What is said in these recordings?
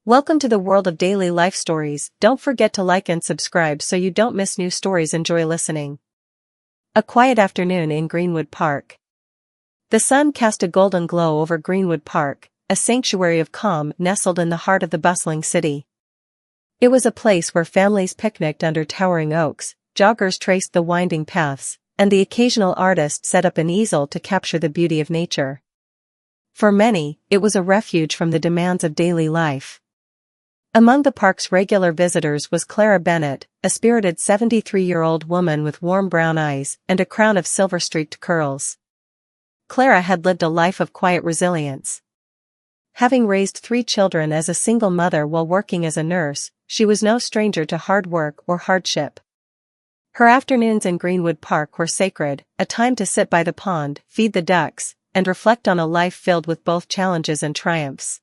Welcome to the world of daily life stories. Don't forget to like and subscribe so you don't miss new stories. Enjoy listening. A quiet afternoon in Greenwood Park. The sun cast a golden glow over Greenwood Park, a sanctuary of calm nestled in the heart of the bustling city. It was a place where families picnicked under towering oaks, joggers traced the winding paths, and the occasional artist set up an easel to capture the beauty of nature. For many, it was a refuge from the demands of daily life. Among the park's regular visitors was Clara Bennett, a spirited 73-year-old woman with warm brown eyes and a crown of silver-streaked curls. Clara had lived a life of quiet resilience. Having raised 3 children as a single mother while working as a nurse, she was no stranger to hard work or hardship. Her afternoons in Greenwood Park were sacred, a time to sit by the pond, feed the ducks, and reflect on a life filled with both challenges and triumphs.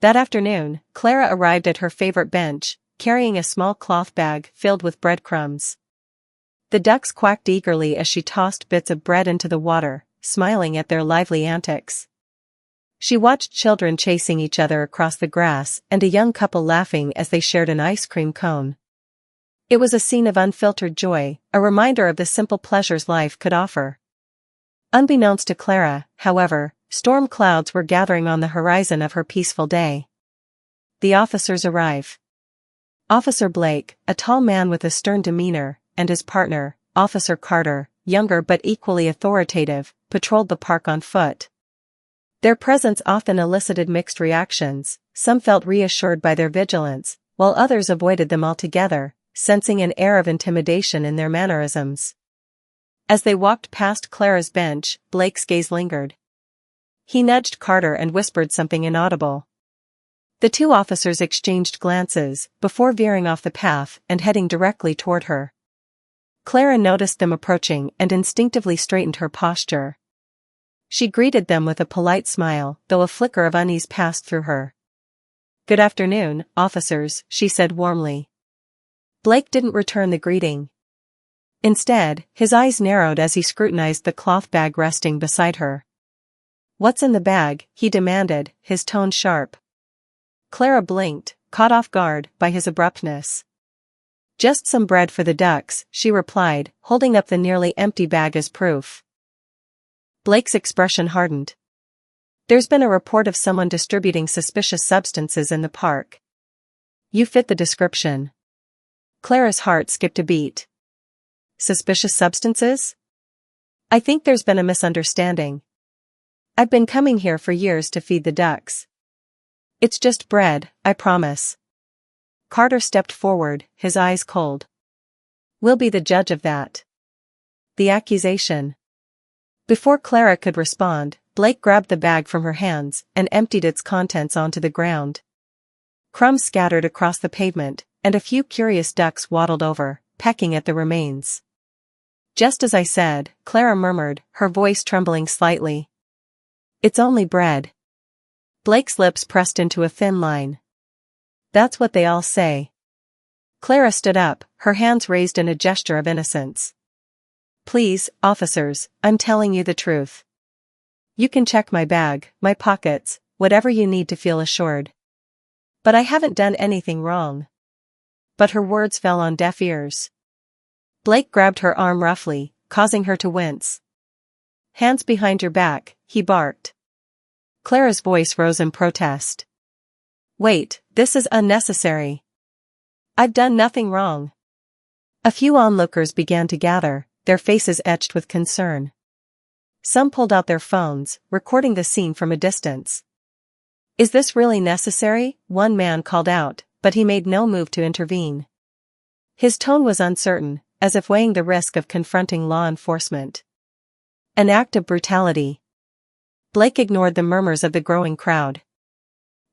That afternoon, Clara arrived at her favorite bench, carrying a small cloth bag filled with breadcrumbs. The ducks quacked eagerly as she tossed bits of bread into the water, smiling at their lively antics. She watched children chasing each other across the grass and a young couple laughing as they shared an ice cream cone. It was a scene of unfiltered joy, a reminder of the simple pleasures life could offer. Unbeknownst to Clara, however, storm clouds were gathering on the horizon of her peaceful day. The officers arrive. Officer Blake, a tall man with a stern demeanor, and his partner, Officer Carter, younger but equally authoritative, patrolled the park on foot. Their presence often elicited mixed reactions. Some felt reassured by their vigilance, while others avoided them altogether, sensing an air of intimidation in their mannerisms. As they walked past Clara's bench, Blake's gaze lingered. He nudged Carter and whispered something inaudible. The 2 officers exchanged glances, before veering off the path and heading directly toward her. Clara noticed them approaching and instinctively straightened her posture. She greeted them with a polite smile, though a flicker of unease passed through her. "Good afternoon, officers," she said warmly. Blake didn't return the greeting. Instead, his eyes narrowed as he scrutinized the cloth bag resting beside her. "What's in the bag?" he demanded, his tone sharp. Clara blinked, caught off guard by his abruptness. "Just some bread for the ducks," she replied, holding up the nearly empty bag as proof. Blake's expression hardened. "There's been a report of someone distributing suspicious substances in the park. You fit the description." Clara's heart skipped a beat. "Suspicious substances? I think there's been a misunderstanding. I've been coming here for years to feed the ducks. It's just bread, I promise." Carter stepped forward, his eyes cold. "We'll be the judge of that." The accusation. Before Clara could respond, Blake grabbed the bag from her hands and emptied its contents onto the ground. Crumbs scattered across the pavement, and a few curious ducks waddled over, pecking at the remains. "Just as I said," Clara murmured, her voice trembling slightly. "It's only bread." Blake's lips pressed into a thin line. "That's what they all say." Clara stood up, her hands raised in a gesture of innocence. "Please, officers, I'm telling you the truth. You can check my bag, my pockets, whatever you need to feel assured. But I haven't done anything wrong." But her words fell on deaf ears. Blake grabbed her arm roughly, causing her to wince. "Hands behind your back," he barked. Clara's voice rose in protest. "Wait, this is unnecessary. I've done nothing wrong." A few onlookers began to gather, their faces etched with concern. Some pulled out their phones, recording the scene from a distance. "Is this really necessary?" one man called out, but he made no move to intervene. His tone was uncertain, as if weighing the risk of confronting law enforcement. An act of brutality. Blake ignored the murmurs of the growing crowd.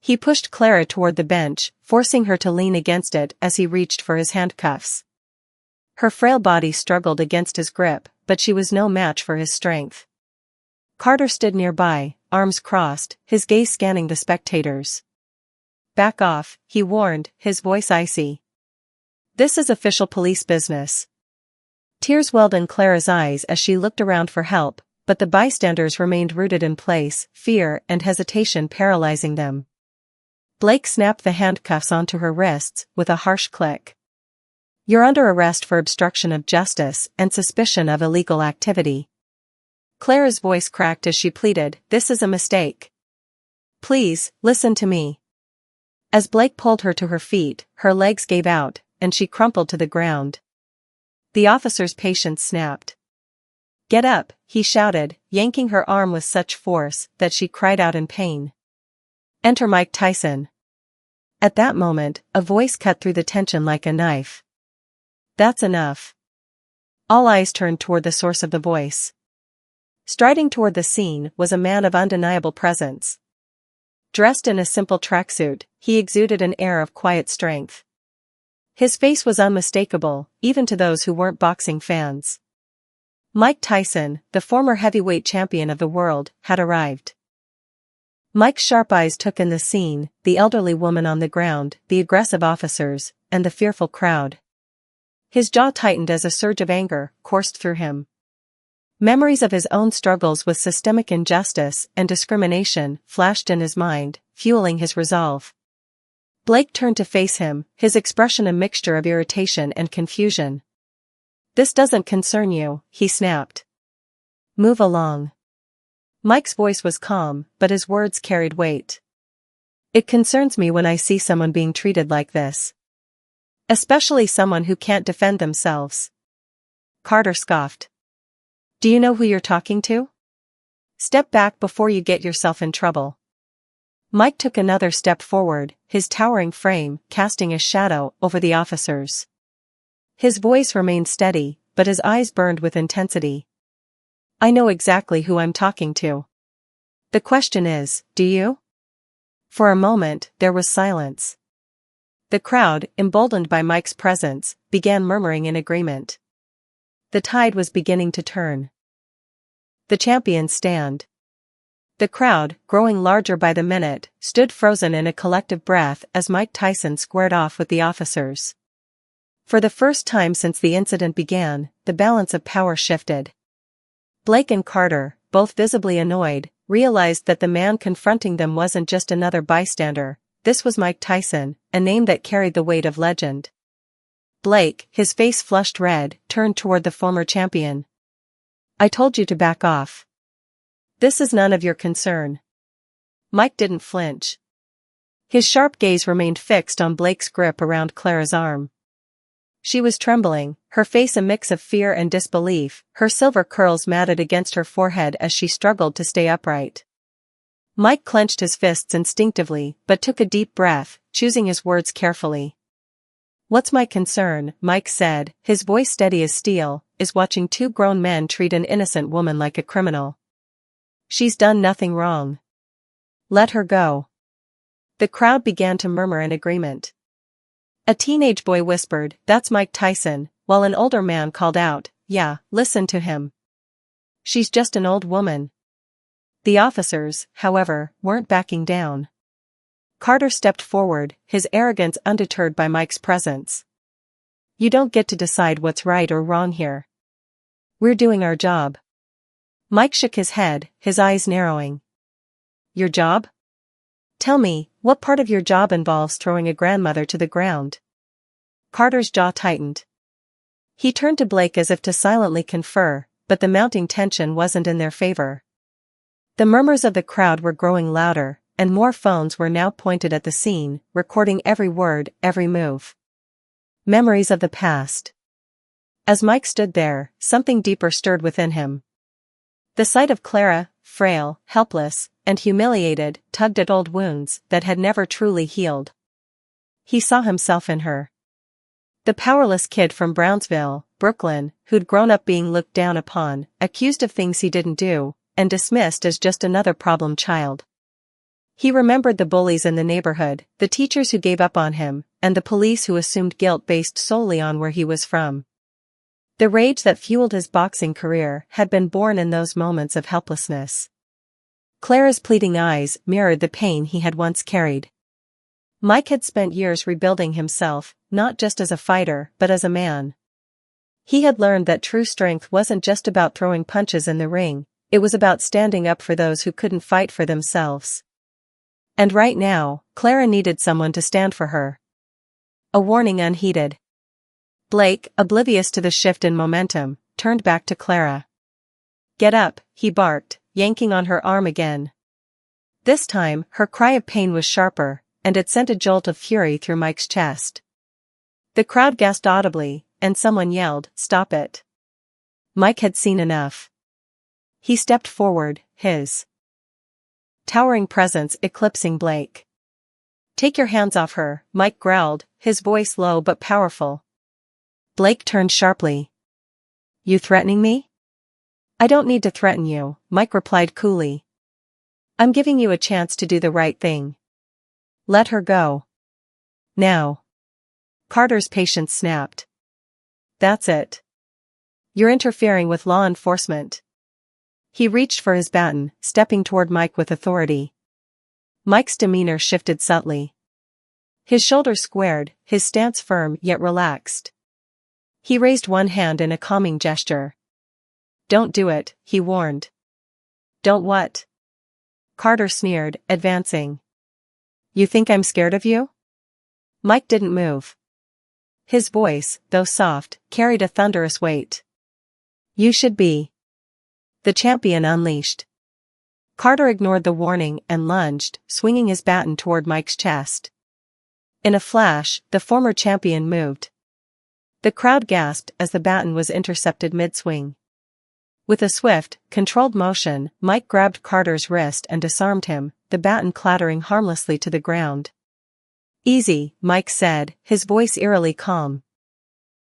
He pushed Clara toward the bench, forcing her to lean against it as he reached for his handcuffs. Her frail body struggled against his grip, but she was no match for his strength. Carter stood nearby, arms crossed, his gaze scanning the spectators. "Back off," he warned, his voice icy. "This is official police business." Tears welled in Clara's eyes as she looked around for help, but the bystanders remained rooted in place, fear and hesitation paralyzing them. Blake snapped the handcuffs onto her wrists with a harsh click. "You're under arrest for obstruction of justice and suspicion of illegal activity." Clara's voice cracked as she pleaded, "This is a mistake. Please, listen to me." As Blake pulled her to her feet, her legs gave out, and she crumpled to the ground. The officer's patience snapped. "Get up," he shouted, yanking her arm with such force that she cried out in pain. "Enter Mike Tyson." At that moment, a voice cut through the tension like a knife. "That's enough." All eyes turned toward the source of the voice. Striding toward the scene was a man of undeniable presence. Dressed in a simple tracksuit, he exuded an air of quiet strength. His face was unmistakable, even to those who weren't boxing fans. Mike Tyson, the former heavyweight champion of the world, had arrived. Mike's sharp eyes took in the scene, the elderly woman on the ground, the aggressive officers, and the fearful crowd. His jaw tightened as a surge of anger coursed through him. Memories of his own struggles with systemic injustice and discrimination flashed in his mind, fueling his resolve. Blake turned to face him, his expression a mixture of irritation and confusion. "This doesn't concern you," he snapped. "Move along." Mike's voice was calm, but his words carried weight. "It concerns me when I see someone being treated like this. Especially someone who can't defend themselves." Carter scoffed. "Do you know who you're talking to? Step back before you get yourself in trouble." Mike took another step forward, his towering frame casting a shadow over the officers. His voice remained steady, but his eyes burned with intensity. "I know exactly who I'm talking to. The question is, do you?" For a moment, there was silence. The crowd, emboldened by Mike's presence, began murmuring in agreement. The tide was beginning to turn. "The champions stand." The crowd, growing larger by the minute, stood frozen in a collective breath as Mike Tyson squared off with the officers. For the first time since the incident began, the balance of power shifted. Blake and Carter, both visibly annoyed, realized that the man confronting them wasn't just another bystander. This was Mike Tyson, a name that carried the weight of legend. Blake, his face flushed red, turned toward the former champion. "I told you to back off. This is none of your concern." Mike didn't flinch. His sharp gaze remained fixed on Blake's grip around Clara's arm. She was trembling, her face a mix of fear and disbelief, her silver curls matted against her forehead as she struggled to stay upright. Mike clenched his fists instinctively but took a deep breath, choosing his words carefully. "What's my concern," Mike said, his voice steady as steel, "is watching two grown men treat an innocent woman like a criminal. She's done nothing wrong. Let her go." The crowd began to murmur in agreement. A teenage boy whispered, "That's Mike Tyson," while an older man called out, "Yeah, listen to him. She's just an old woman." The officers, however, weren't backing down. Carter stepped forward, his arrogance undeterred by Mike's presence. "You don't get to decide what's right or wrong here. We're doing our job." Mike shook his head, his eyes narrowing. "Your job? Tell me, what part of your job involves throwing a grandmother to the ground?" Carter's jaw tightened. He turned to Blake as if to silently confer, but the mounting tension wasn't in their favor. The murmurs of the crowd were growing louder, and more phones were now pointed at the scene, recording every word, every move. Memories of the past. As Mike stood there, something deeper stirred within him. The sight of Clara, frail, helpless, and humiliated, tugged at old wounds that had never truly healed. He saw himself in her. The powerless kid from Brownsville, Brooklyn, who'd grown up being looked down upon, accused of things he didn't do, and dismissed as just another problem child. He remembered the bullies in the neighborhood, the teachers who gave up on him, and the police who assumed guilt based solely on where he was from. The rage that fueled his boxing career had been born in those moments of helplessness. Clara's pleading eyes mirrored the pain he had once carried. Mike had spent years rebuilding himself, not just as a fighter but as a man. He had learned that true strength wasn't just about throwing punches in the ring, it was about standing up for those who couldn't fight for themselves. And right now, Clara needed someone to stand for her. A warning unheeded. Blake, oblivious to the shift in momentum, turned back to Clara. "Get up," he barked, yanking on her arm again. This time, her cry of pain was sharper, and it sent a jolt of fury through Mike's chest. The crowd gasped audibly, and someone yelled, "Stop it." Mike had seen enough. He stepped forward, his towering presence eclipsing Blake. "Take your hands off her," Mike growled, his voice low but powerful. Blake turned sharply. "You threatening me?" "I don't need to threaten you," Mike replied coolly. "I'm giving you a chance to do the right thing. Let her go. Now." Carter's patience snapped. "That's it. You're interfering with law enforcement." He reached for his baton, stepping toward Mike with authority. Mike's demeanor shifted subtly. His shoulders squared, his stance firm yet relaxed. He raised one hand in a calming gesture. "Don't do it," he warned. "Don't what?" Carter sneered, advancing. "You think I'm scared of you?" Mike didn't move. His voice, though soft, carried a thunderous weight. "You should be." The champion unleashed. Carter ignored the warning and lunged, swinging his baton toward Mike's chest. In a flash, the former champion moved. The crowd gasped as the baton was intercepted mid-swing. With a swift, controlled motion, Mike grabbed Carter's wrist and disarmed him, the baton clattering harmlessly to the ground. "Easy," Mike said, his voice eerily calm.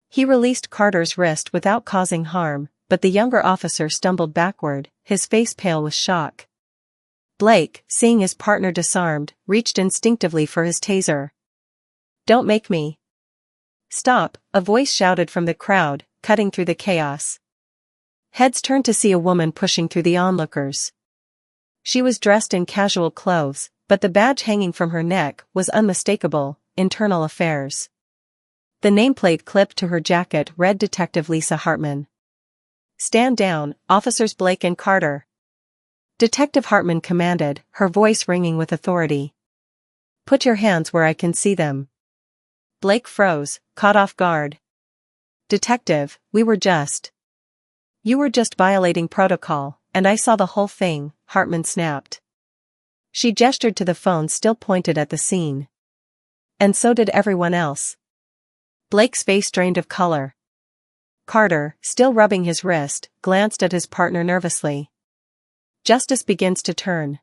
He released Carter's wrist without causing harm, but the younger officer stumbled backward, his face pale with shock. Blake, seeing his partner disarmed, reached instinctively for his taser. "Don't make me." "Stop," a voice shouted from the crowd, cutting through the chaos. Heads turned to see a woman pushing through the onlookers. She was dressed in casual clothes, but the badge hanging from her neck was unmistakable: Internal Affairs. The nameplate clipped to her jacket read Detective Lisa Hartman. "Stand down, Officers Blake and Carter." Detective Hartman commanded, her voice ringing with authority. "Put your hands where I can see them." Blake froze, caught off guard. "Detective, You were just violating protocol, and I saw the whole thing," Hartman snapped. She gestured to the phone still pointed at the scene. "And so did everyone else." Blake's face drained of color. Carter, still rubbing his wrist, glanced at his partner nervously. Justice begins to turn.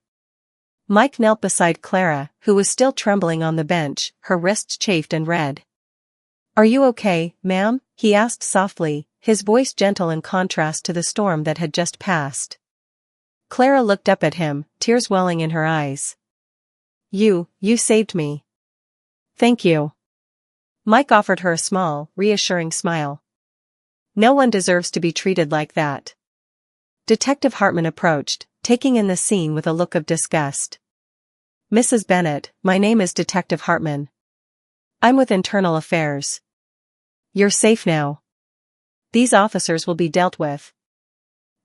Mike knelt beside Clara, who was still trembling on the bench, her wrists chafed and red. "Are you okay, ma'am?" he asked softly, his voice gentle in contrast to the storm that had just passed. Clara looked up at him, tears welling in her eyes. You saved me." "Thank you." Mike offered her a small, reassuring smile. "No one deserves to be treated like that." Detective Hartman approached, taking in the scene with a look of disgust. "Mrs. Bennett, my name is Detective Hartman. I'm with Internal Affairs. You're safe now. These officers will be dealt with."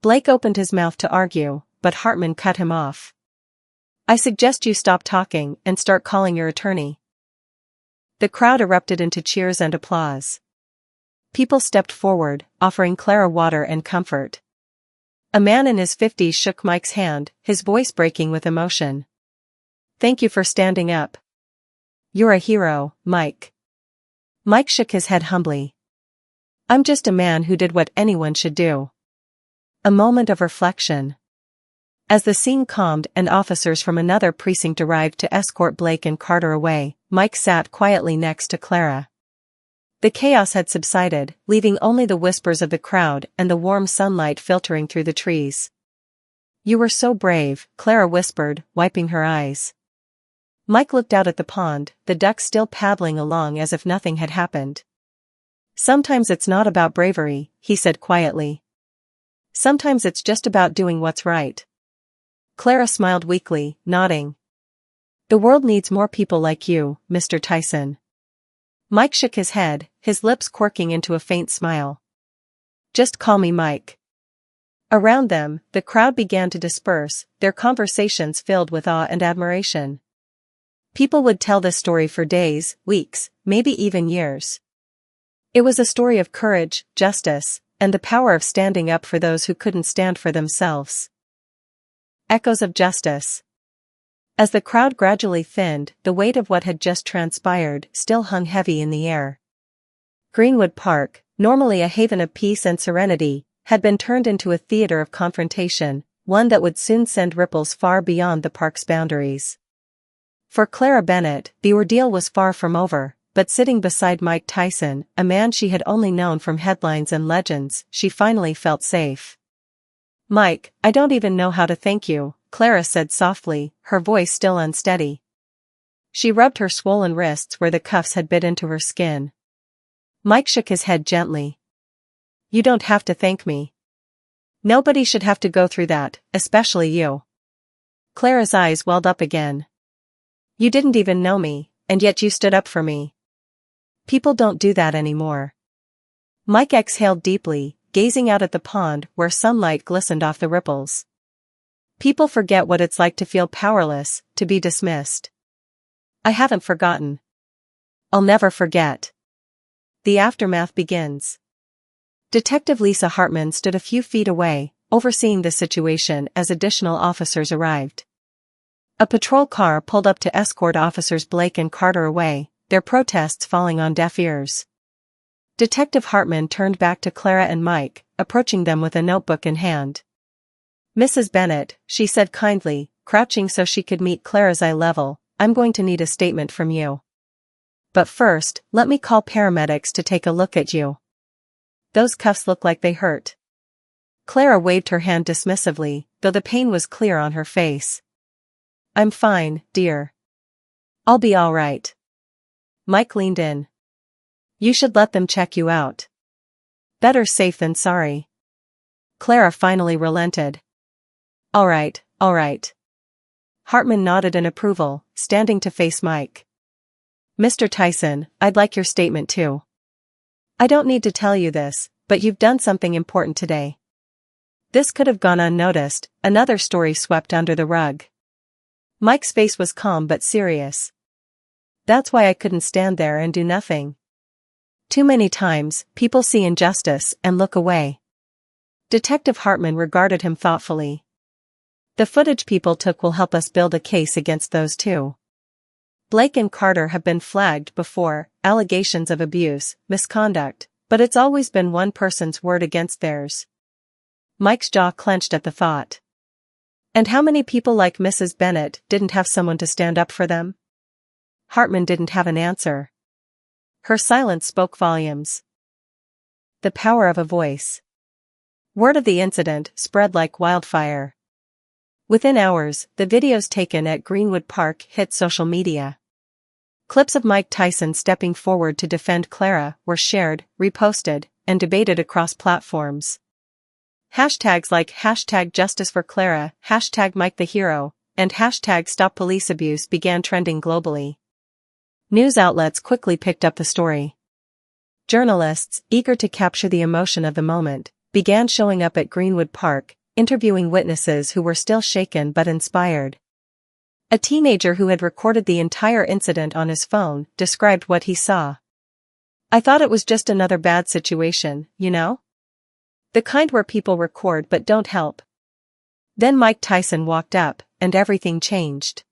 Blake opened his mouth to argue, but Hartman cut him off. "I suggest you stop talking and start calling your attorney." The crowd erupted into cheers and applause. People stepped forward, offering Clara water and comfort. A man in his 50s shook Mike's hand, his voice breaking with emotion. "Thank you for standing up. You're a hero, Mike." Mike shook his head humbly. "I'm just a man who did what anyone should do." A moment of reflection. As the scene calmed and officers from another precinct arrived to escort Blake and Carter away, Mike sat quietly next to Clara. The chaos had subsided, leaving only the whispers of the crowd and the warm sunlight filtering through the trees. "You were so brave," Clara whispered, wiping her eyes. Mike looked out at the pond, the ducks still paddling along as if nothing had happened. "Sometimes it's not about bravery," he said quietly. "Sometimes it's just about doing what's right." Clara smiled weakly, nodding. "The world needs more people like you, Mr. Tyson." Mike shook his head, his lips quirking into a faint smile. "Just call me Mike." Around them, the crowd began to disperse, their conversations filled with awe and admiration. People would tell this story for days, weeks, maybe even years. It was a story of courage, justice, and the power of standing up for those who couldn't stand for themselves. Echoes of justice. As the crowd gradually thinned, the weight of what had just transpired still hung heavy in the air. Greenwood Park, normally a haven of peace and serenity, had been turned into a theater of confrontation, one that would soon send ripples far beyond the park's boundaries. For Clara Bennett, the ordeal was far from over, but sitting beside Mike Tyson, a man she had only known from headlines and legends, she finally felt safe. "Mike, I don't even know how to thank you," Clara said softly, her voice still unsteady. She rubbed her swollen wrists where the cuffs had bit into her skin. Mike shook his head gently. "You don't have to thank me. Nobody should have to go through that, especially you." Clara's eyes welled up again. "You didn't even know me, and yet you stood up for me. People don't do that anymore." Mike exhaled deeply, gazing out at the pond where sunlight glistened off the ripples. "People forget what it's like to feel powerless, to be dismissed. I haven't forgotten. I'll never forget." The aftermath begins. Detective Lisa Hartman stood a few feet away, overseeing the situation as additional officers arrived. A patrol car pulled up to escort officers Blake and Carter away, their protests falling on deaf ears. Detective Hartman turned back to Clara and Mike, approaching them with a notebook in hand. "Mrs. Bennett," she said kindly, crouching so she could meet Clara's eye level, "I'm going to need a statement from you. But first, let me call paramedics to take a look at you. Those cuffs look like they hurt." Clara waved her hand dismissively, though the pain was clear on her face. "I'm fine, dear. I'll be all right." Mike leaned in. "You should let them check you out. Better safe than sorry." Clara finally relented. All right. Hartman nodded in approval, standing to face Mike. "Mr. Tyson, I'd like your statement too. I don't need to tell you this, but you've done something important today." This could have gone unnoticed, another story swept under the rug. Mike's face was calm but serious. "That's why I couldn't stand there and do nothing. Too many times, people see injustice and look away." Detective Hartman regarded him thoughtfully. "The footage people took will help us build a case against those two. Blake and Carter have been flagged before, allegations of abuse, misconduct, but it's always been one person's word against theirs." Mike's jaw clenched at the thought. And how many people like Mrs. Bennett didn't have someone to stand up for them? Hartman didn't have an answer. Her silence spoke volumes. The power of a voice. Word of the incident spread like wildfire. Within hours, the videos taken at Greenwood Park hit social media. Clips of Mike Tyson stepping forward to defend Clara were shared, reposted, and debated across platforms. Hashtags like #JusticeForClara, #MikeTheHero, and #StopPoliceAbuse began trending globally. News outlets quickly picked up the story. Journalists, eager to capture the emotion of the moment, began showing up at Greenwood Park, interviewing witnesses who were still shaken but inspired. A teenager who had recorded the entire incident on his phone described what he saw. "I thought it was just another bad situation, you know? The kind where people record but don't help. Then Mike Tyson walked up, and everything changed.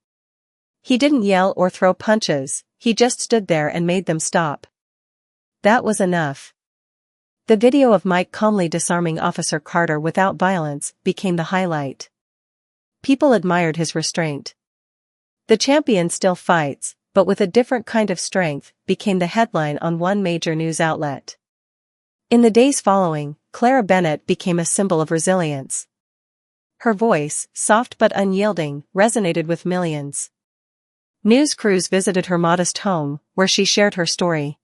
He didn't yell or throw punches, he just stood there and made them stop. That was enough." The video of Mike calmly disarming Officer Carter without violence became the highlight. People admired his restraint. "The champion still fights, but with a different kind of strength," became the headline on one major news outlet. In the days following, Clara Bennett became a symbol of resilience. Her voice, soft but unyielding, resonated with millions. News crews visited her modest home, where she shared her story.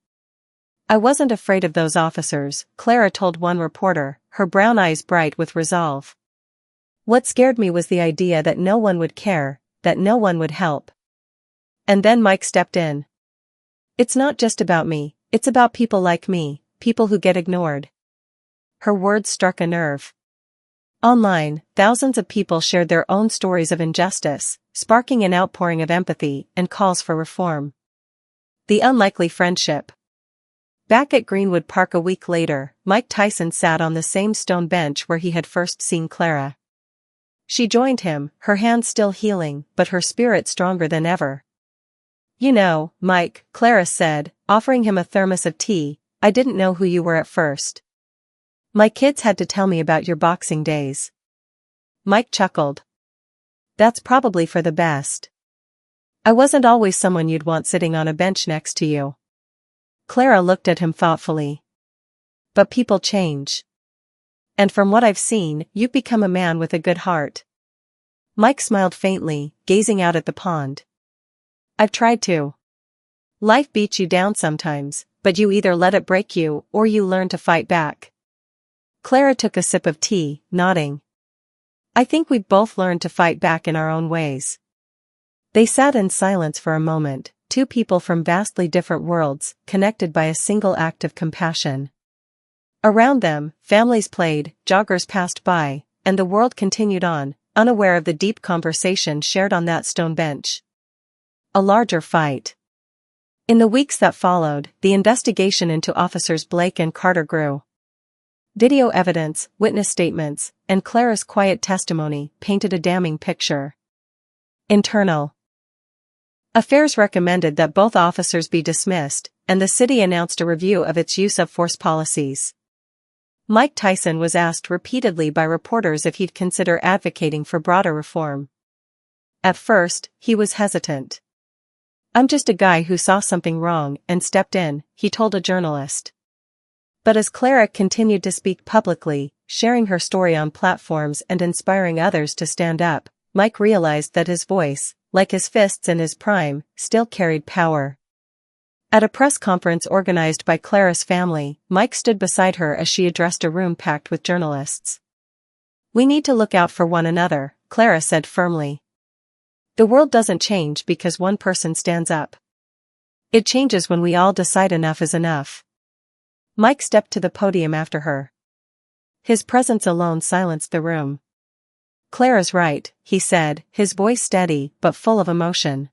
"I wasn't afraid of those officers," Clara told one reporter, her brown eyes bright with resolve. "What scared me was the idea that no one would care, that no one would help." And then Mike stepped in. "It's not just about me, it's about people like me, people who get ignored." Her words struck a nerve. Online, thousands of people shared their own stories of injustice, sparking an outpouring of empathy and calls for reform. The unlikely friendship. Back at Greenwood Park a week later, Mike Tyson sat on the same stone bench where he had first seen Clara. She joined him, her hands still healing, but her spirit stronger than ever. "You know, Mike," Clara said, offering him a thermos of tea, "I didn't know who you were at first. My kids had to tell me about your boxing days." Mike chuckled. "That's probably for the best. I wasn't always someone you'd want sitting on a bench next to you." Clara looked at him thoughtfully. "But people change. And from what I've seen, you've become a man with a good heart." Mike smiled faintly, gazing out at the pond. "I've tried to. Life beats you down sometimes, but you either let it break you or you learn to fight back." Clara took a sip of tea, nodding. "I think we've both learned to fight back in our own ways." They sat in silence for a moment, two people from vastly different worlds, connected by a single act of compassion. Around them, families played, joggers passed by, and the world continued on, unaware of the deep conversation shared on that stone bench. A larger fight. In the weeks that followed, the investigation into Officers Blake and Carter grew. Video evidence, witness statements, and Clara's quiet testimony painted a damning picture. Internal Affairs recommended that both officers be dismissed, and the city announced a review of its use of force policies. Mike Tyson was asked repeatedly by reporters if he'd consider advocating for broader reform. At first, he was hesitant. "I'm just a guy who saw something wrong and stepped in," he told a journalist. But as Clara continued to speak publicly, sharing her story on platforms and inspiring others to stand up, Mike realized that his voice, like his fists in his prime, still carried power. At a press conference organized by Clara's family, Mike stood beside her as she addressed a room packed with journalists. "We need to look out for one another," Clara said firmly. "The world doesn't change because one person stands up. It changes when we all decide enough is enough." Mike stepped to the podium after her. His presence alone silenced the room. "Clara's right," he said, his voice steady but full of emotion.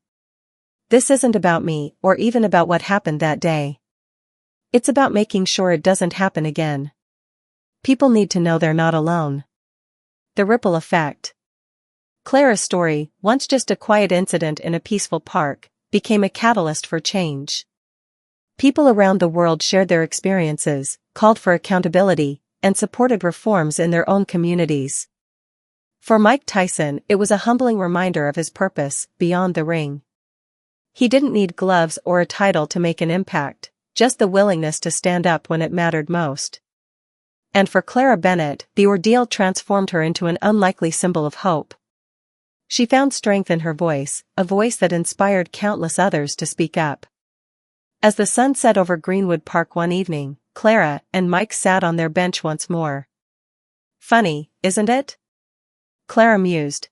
"This isn't about me or even about what happened that day. It's about making sure it doesn't happen again. People need to know they're not alone." The ripple effect. Clara's story, once just a quiet incident in a peaceful park, became a catalyst for change. People around the world shared their experiences, called for accountability, and supported reforms in their own communities. For Mike Tyson, it was a humbling reminder of his purpose beyond the ring. He didn't need gloves or a title to make an impact, just the willingness to stand up when it mattered most. And for Clara Bennett, the ordeal transformed her into an unlikely symbol of hope. She found strength in her voice, a voice that inspired countless others to speak up. As the sun set over Greenwood Park one evening, Clara and Mike sat on their bench once more. "Funny, isn't it?" Clara mused.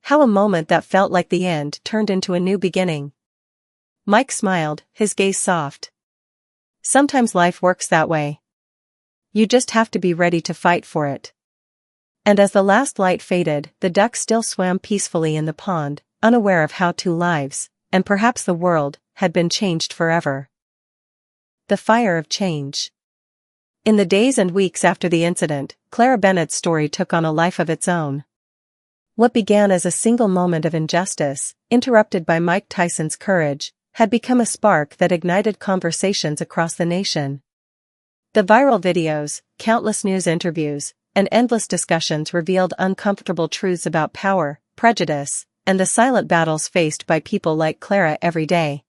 How a moment that felt like the end turned into a new beginning. Mike smiled, his gaze soft. "Sometimes life works that way. You just have to be ready to fight for it." And as the last light faded, the ducks still swam peacefully in the pond, unaware of how two lives, and perhaps the world, had been changed forever. The fire of change. In the days and weeks after the incident, Clara Bennett's story took on a life of its own. What began as a single moment of injustice, interrupted by Mike Tyson's courage, had become a spark that ignited conversations across the nation. The viral videos, countless news interviews, and endless discussions revealed uncomfortable truths about power, prejudice, and the silent battles faced by people like Clara every day.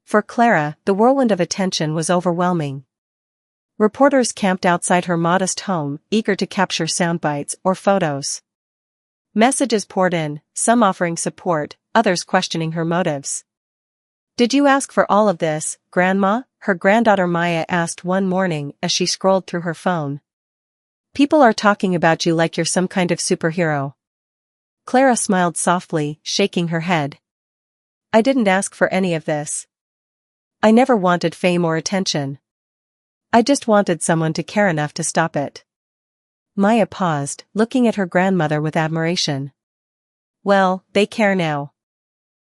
For Clara, the whirlwind of attention was overwhelming. Reporters camped outside her modest home, eager to capture soundbites or photos. Messages poured in, some offering support, others questioning her motives. "Did you ask for all of this, Grandma?" her granddaughter Maya asked one morning as she scrolled through her phone. "People are talking about you like you're some kind of superhero." Clara smiled softly, shaking her head. "I didn't ask for any of this. I never wanted fame or attention. I just wanted someone to care enough to stop it." Maya paused, looking at her grandmother with admiration. Well, they care now.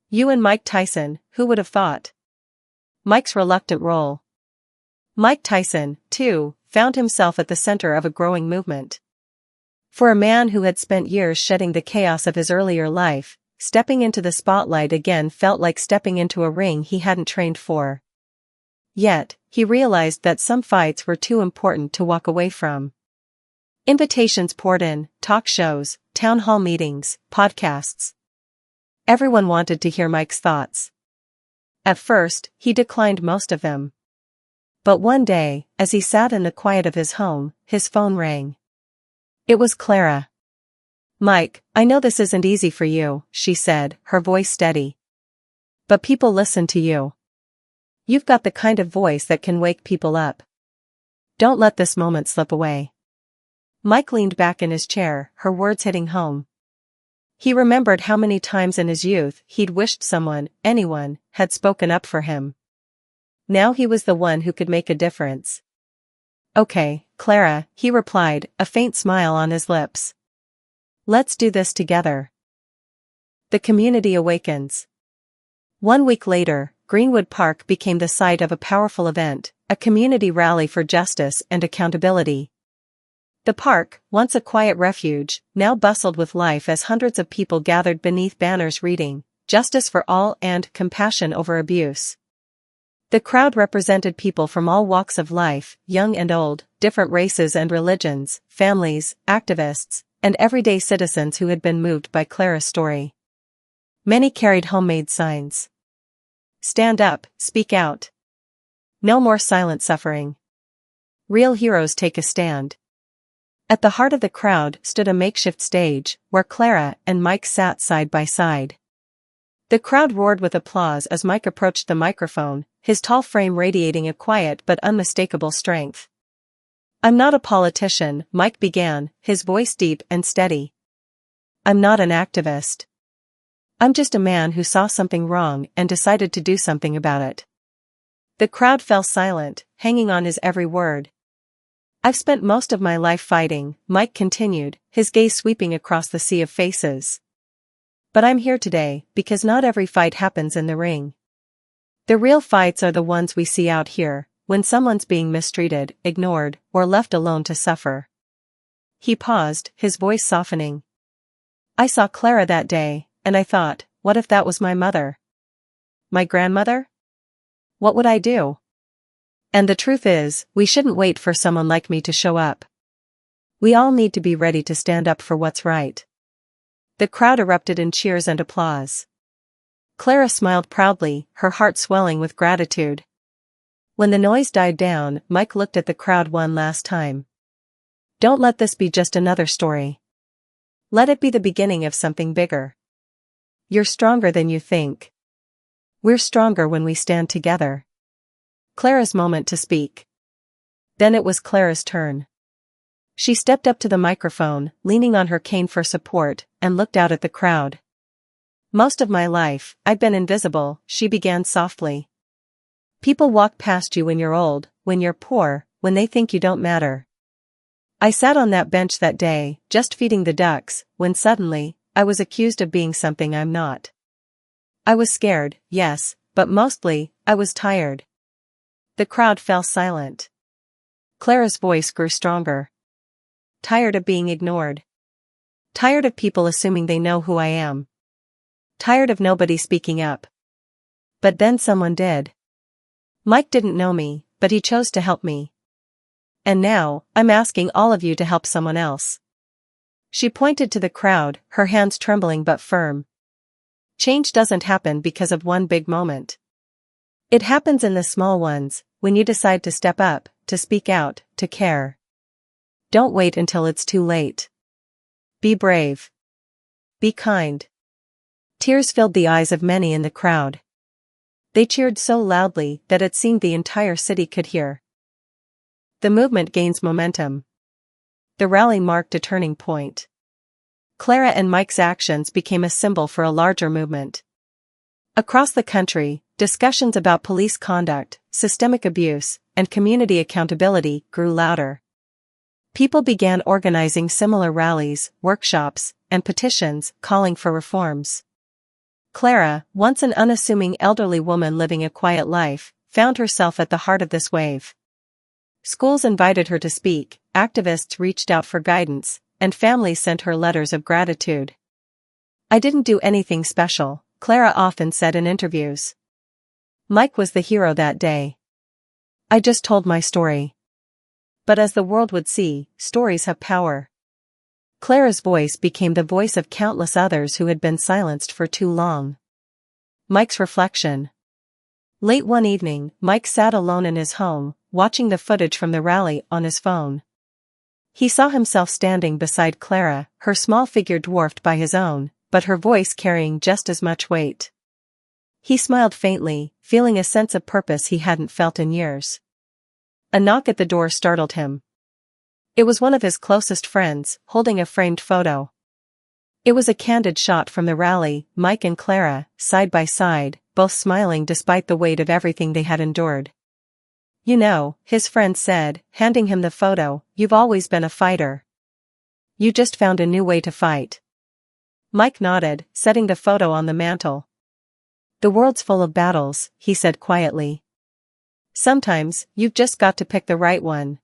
You and Mike Tyson, who would have thought? Mike's reluctant roll. Mike Tyson, too, found himself at the center of a growing movement. For a man who had spent years shedding the chaos of his earlier life, stepping into the spotlight again felt like stepping into a ring he hadn't trained for. Yet, he realized that some fights were too important to walk away from. Invitations poured in, talk shows, town hall meetings, podcasts. Everyone wanted to hear Mike's thoughts. At first, he declined most of them. But one day, as he sat in the quiet of his home, his phone rang. It was Clara. Mike, I know this isn't easy for you, she said, her voice steady. But people listen to you. You've got the kind of voice that can wake people up. Don't let this moment slip away. Mike leaned back in his chair, her words hitting home. He remembered how many times in his youth he'd wished someone, anyone, had spoken up for him. Now he was the one who could make a difference. Okay, Clara, he replied, a faint smile on his lips. Let's do this together. The community awakens. 1 week later, Greenwood Park became the site of a powerful event, a community rally for justice and accountability. The park, once a quiet refuge, now bustled with life as hundreds of people gathered beneath banners reading, "Justice for All" and "Compassion over Abuse." The crowd represented people from all walks of life, young and old, different races and religions, families, activists, and everyday citizens who had been moved by Clara's story. Many carried homemade signs. Stand up, speak out. No more silent suffering. Real heroes take a stand. At the heart of the crowd stood a makeshift stage, where Clara and Mike sat side by side. The crowd roared with applause as Mike approached the microphone, his tall frame radiating a quiet but unmistakable strength. I'm not a politician, Mike began, his voice deep and steady. I'm not an activist. I'm just a man who saw something wrong and decided to do something about it. The crowd fell silent, hanging on his every word. I've spent most of my life fighting, Mike continued, his gaze sweeping across the sea of faces. But I'm here today because not every fight happens in the ring. The real fights are the ones we see out here, when someone's being mistreated, ignored, or left alone to suffer. He paused, his voice softening. I saw Clara that day, and I thought, what if that was my mother? My grandmother? What would I do? And the truth is, we shouldn't wait for someone like me to show up. We all need to be ready to stand up for what's right. The crowd erupted in cheers and applause. Clara smiled proudly, her heart swelling with gratitude. When the noise died down, Mike looked at the crowd one last time. Don't let this be just another story. Let it be the beginning of something bigger. You're stronger than you think. We're stronger when we stand together. Clara's moment to speak. Then it was Clara's turn. She stepped up to the microphone, leaning on her cane for support, and looked out at the crowd. Most of my life, I've been invisible, she began softly. People walk past you when you're old, when you're poor, when they think you don't matter. I sat on that bench that day, just feeding the ducks, when suddenly, I was accused of being something I'm not. I was scared, yes, but mostly, I was tired. The crowd fell silent. Clara's voice grew stronger. Tired of being ignored. Tired of people assuming they know who I am. Tired of nobody speaking up. But then someone did. Mike didn't know me, but he chose to help me. And now, I'm asking all of you to help someone else. She pointed to the crowd, her hands trembling but firm. Change doesn't happen because of one big moment. It happens in the small ones, when you decide to step up, to speak out, to care. Don't wait until it's too late. Be brave. Be kind. Tears filled the eyes of many in the crowd. They cheered so loudly that it seemed the entire city could hear. The movement gains momentum. The rally marked a turning point. Clara and Mike's actions became a symbol for a larger movement. Across the country, discussions about police conduct, systemic abuse, and community accountability grew louder. People began organizing similar rallies, workshops, and petitions, calling for reforms. Clara, once an unassuming elderly woman living a quiet life, found herself at the heart of this wave. Schools invited her to speak, activists reached out for guidance, and families sent her letters of gratitude. "I didn't do anything special," Clara often said in interviews. "Mike was the hero that day. I just told my story." But as the world would see, stories have power. Clara's voice became the voice of countless others who had been silenced for too long. Mike's reflection. Late one evening, Mike sat alone in his home, watching the footage from the rally on his phone. He saw himself standing beside Clara, her small figure dwarfed by his own, but her voice carrying just as much weight. He smiled faintly, feeling a sense of purpose he hadn't felt in years. A knock at the door startled him. It was one of his closest friends, holding a framed photo. It was a candid shot from the rally, Mike and Clara, side by side, both smiling despite the weight of everything they had endured. "You know," his friend said, handing him the photo, "you've always been a fighter. You just found a new way to fight." Mike nodded, setting the photo on the mantel. "The world's full of battles," he said quietly. "Sometimes, you've just got to pick the right one."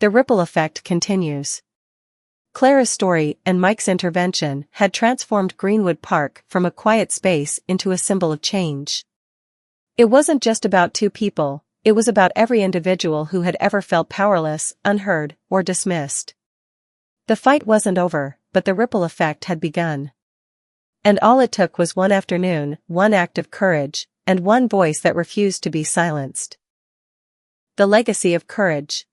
The ripple effect continues. Clara's story and Mike's intervention had transformed Greenwood Park from a quiet space into a symbol of change. It wasn't just about two people, it was about every individual who had ever felt powerless, unheard, or dismissed. The fight wasn't over, but the ripple effect had begun. And all it took was one afternoon, one act of courage, and one voice that refused to be silenced. The legacy of courage.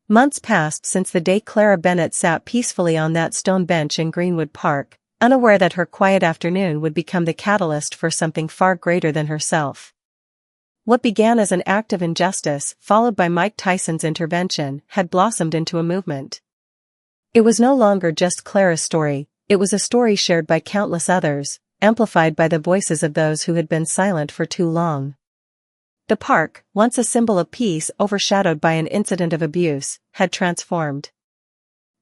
Months passed since the day Clara Bennett sat peacefully on that stone bench in Greenwood Park, unaware that her quiet afternoon would become the catalyst for something far greater than herself. What began as an act of injustice, followed by Mike Tyson's intervention, had blossomed into a movement. It was no longer just Clara's story, it was a story shared by countless others, amplified by the voices of those who had been silent for too long. The park, once a symbol of peace overshadowed by an incident of abuse, had transformed.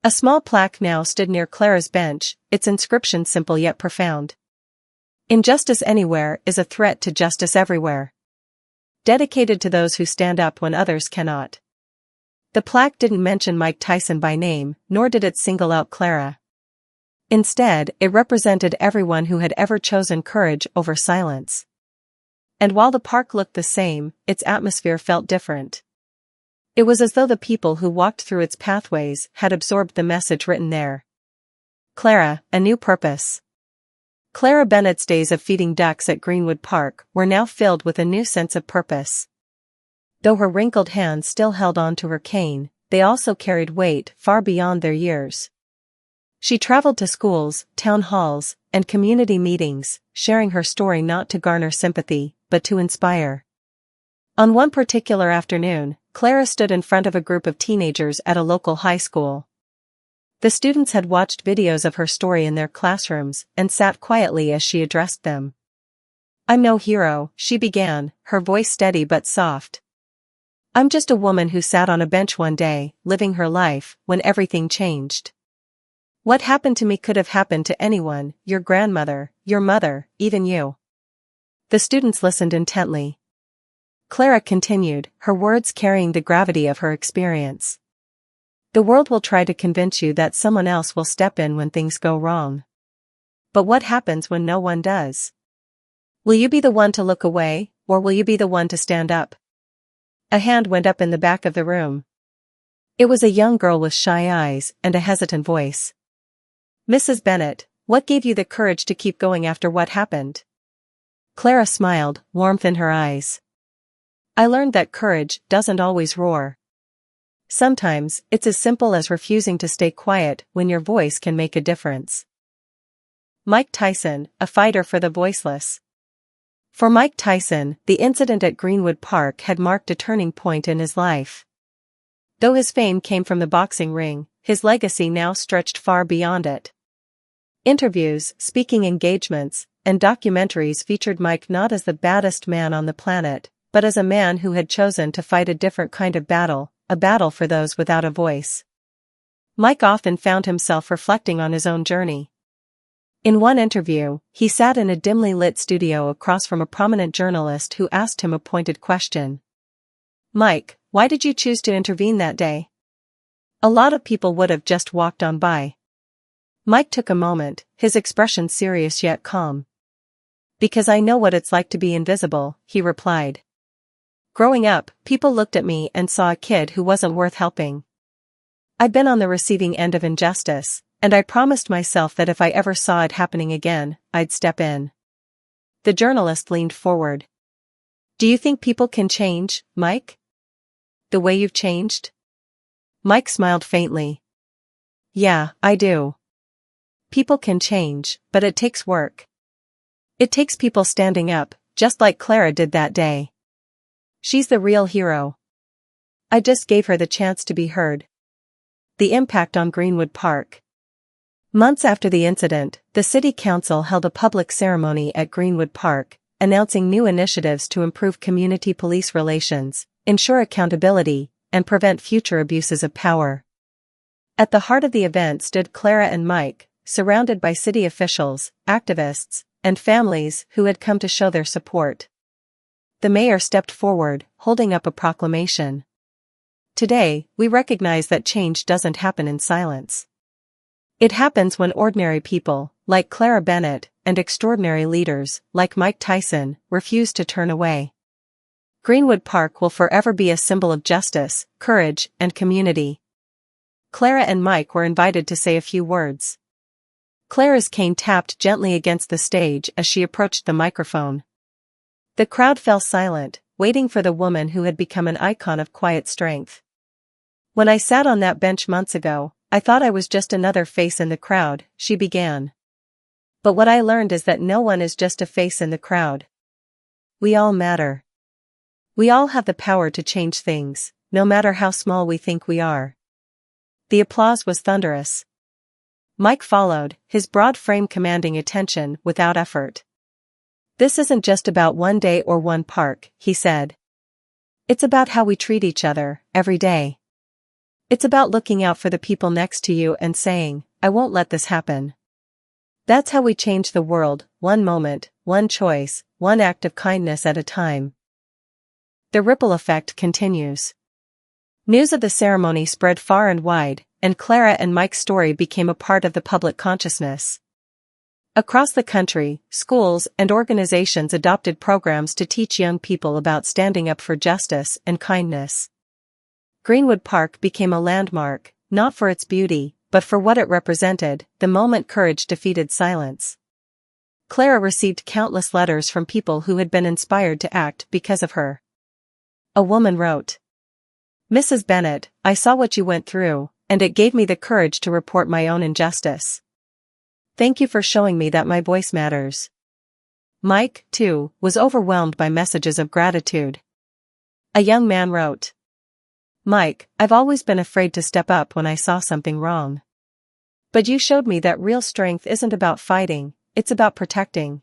A small plaque now stood near Clara's bench, its inscription simple yet profound. "Injustice anywhere is a threat to justice everywhere. Dedicated to those who stand up when others cannot." The plaque didn't mention Mike Tyson by name, nor did it single out Clara. Instead, it represented everyone who had ever chosen courage over silence. And while the park looked the same, its atmosphere felt different. It was as though the people who walked through its pathways had absorbed the message written there. Clara, a new purpose. Clara Bennett's days of feeding ducks at Greenwood Park were now filled with a new sense of purpose. Though her wrinkled hands still held on to her cane, they also carried weight far beyond their years. She traveled to schools, town halls, and community meetings, sharing her story not to garner sympathy, but to inspire. On one particular afternoon, Clara stood in front of a group of teenagers at a local high school. The students had watched videos of her story in their classrooms and sat quietly as she addressed them. "I'm no hero," she began, her voice steady but soft. "I'm just a woman who sat on a bench one day, living her life, when everything changed. What happened to me could have happened to anyone, your grandmother, your mother, even you." The students listened intently. Clara continued, her words carrying the gravity of her experience. "The world will try to convince you that someone else will step in when things go wrong. But what happens when no one does? Will you be the one to look away, or will you be the one to stand up?" A hand went up in the back of the room. It was a young girl with shy eyes and a hesitant voice. "Mrs. Bennett, what gave you the courage to keep going after what happened?" Clara smiled, warmth in her eyes. "I learned that courage doesn't always roar. Sometimes, it's as simple as refusing to stay quiet when your voice can make a difference." Mike Tyson, a fighter for the voiceless. For Mike Tyson, the incident at Greenwood Park had marked a turning point in his life. Though his fame came from the boxing ring, his legacy now stretched far beyond it. Interviews, speaking engagements, and documentaries featured Mike not as the baddest man on the planet, but as a man who had chosen to fight a different kind of battle, a battle for those without a voice. Mike often found himself reflecting on his own journey. In one interview, he sat in a dimly lit studio across from a prominent journalist who asked him a pointed question. "Mike, why did you choose to intervene that day? A lot of people would have just walked on by." Mike took a moment, his expression serious yet calm. "Because I know what it's like to be invisible," he replied. "Growing up, people looked at me and saw a kid who wasn't worth helping. I've been on the receiving end of injustice, and I promised myself that if I ever saw it happening again, I'd step in." The journalist leaned forward. "Do you think people can change, Mike? The way you've changed?" Mike smiled faintly. "Yeah, I do. People can change, but it takes work. It takes people standing up, just like Clara did that day. She's the real hero. I just gave her the chance to be heard." The impact on Greenwood Park. Months after the incident, the City Council held a public ceremony at Greenwood Park, announcing new initiatives to improve community police relations, ensure accountability, and prevent future abuses of power. At the heart of the event stood Clara and Mike, surrounded by city officials, activists, and families who had come to show their support. The mayor stepped forward, holding up a proclamation. "Today, we recognize that change doesn't happen in silence. It happens when ordinary people, like Clara Bennett, and extraordinary leaders, like Mike Tyson, refuse to turn away. Greenwood Park will forever be a symbol of justice, courage, and community." Clara and Mike were invited to say a few words. Clara's cane tapped gently against the stage as she approached the microphone. The crowd fell silent, waiting for the woman who had become an icon of quiet strength. "When I sat on that bench months ago, I thought I was just another face in the crowd," she began. "But what I learned is that no one is just a face in the crowd. We all matter. We all have the power to change things, no matter how small we think we are." The applause was thunderous. Mike followed, his broad frame commanding attention without effort. "This isn't just about one day or one park," he said. "It's about how we treat each other, every day. It's about looking out for the people next to you and saying, 'I won't let this happen.' That's how we change the world, one moment, one choice, one act of kindness at a time." The ripple effect continues. News of the ceremony spread far and wide, and Clara and Mike's story became a part of the public consciousness. Across the country, schools and organizations adopted programs to teach young people about standing up for justice and kindness. Greenwood Park became a landmark, not for its beauty, but for what it represented, the moment courage defeated silence. Clara received countless letters from people who had been inspired to act because of her. A woman wrote, "Mrs. Bennett, I saw what you went through, and it gave me the courage to report my own injustice. Thank you for showing me that my voice matters." Mike, too, was overwhelmed by messages of gratitude. A young man wrote, "Mike, I've always been afraid to step up when I saw something wrong. But you showed me that real strength isn't about fighting, it's about protecting.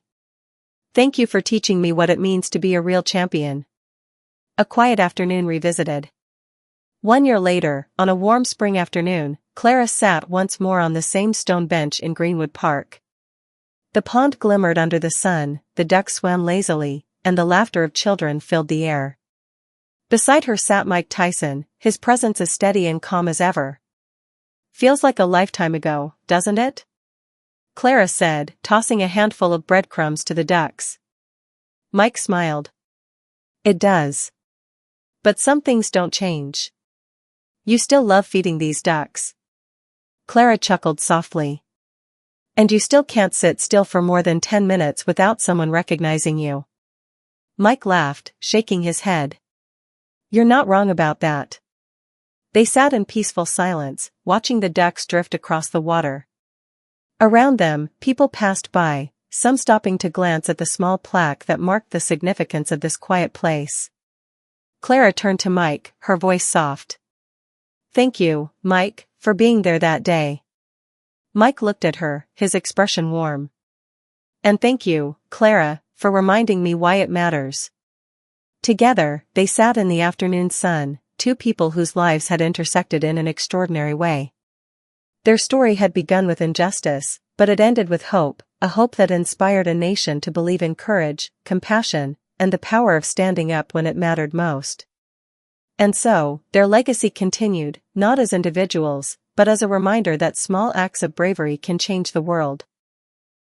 Thank you for teaching me what it means to be a real champion." A quiet afternoon revisited. 1 year later, on a warm spring afternoon, Clara sat once more on the same stone bench in Greenwood Park. The pond glimmered under the sun, the ducks swam lazily, and the laughter of children filled the air. Beside her sat Mike Tyson, his presence as steady and calm as ever. "Feels like a lifetime ago, doesn't it?" Clara said, tossing a handful of breadcrumbs to the ducks. Mike smiled. "It does. But some things don't change. You still love feeding these ducks." Clara chuckled softly. "And you still can't sit still for more than 10 minutes without someone recognizing you." Mike laughed, shaking his head. "You're not wrong about that." They sat in peaceful silence, watching the ducks drift across the water. Around them, people passed by, some stopping to glance at the small plaque that marked the significance of this quiet place. Clara turned to Mike, her voice soft. "Thank you, Mike, for being there that day." Mike looked at her, his expression warm. "And thank you, Clara, for reminding me why it matters." Together, they sat in the afternoon sun, two people whose lives had intersected in an extraordinary way. Their story had begun with injustice, but it ended with hope, a hope that inspired a nation to believe in courage, compassion, and the power of standing up when it mattered most. And so, their legacy continued, not as individuals, but as a reminder that small acts of bravery can change the world.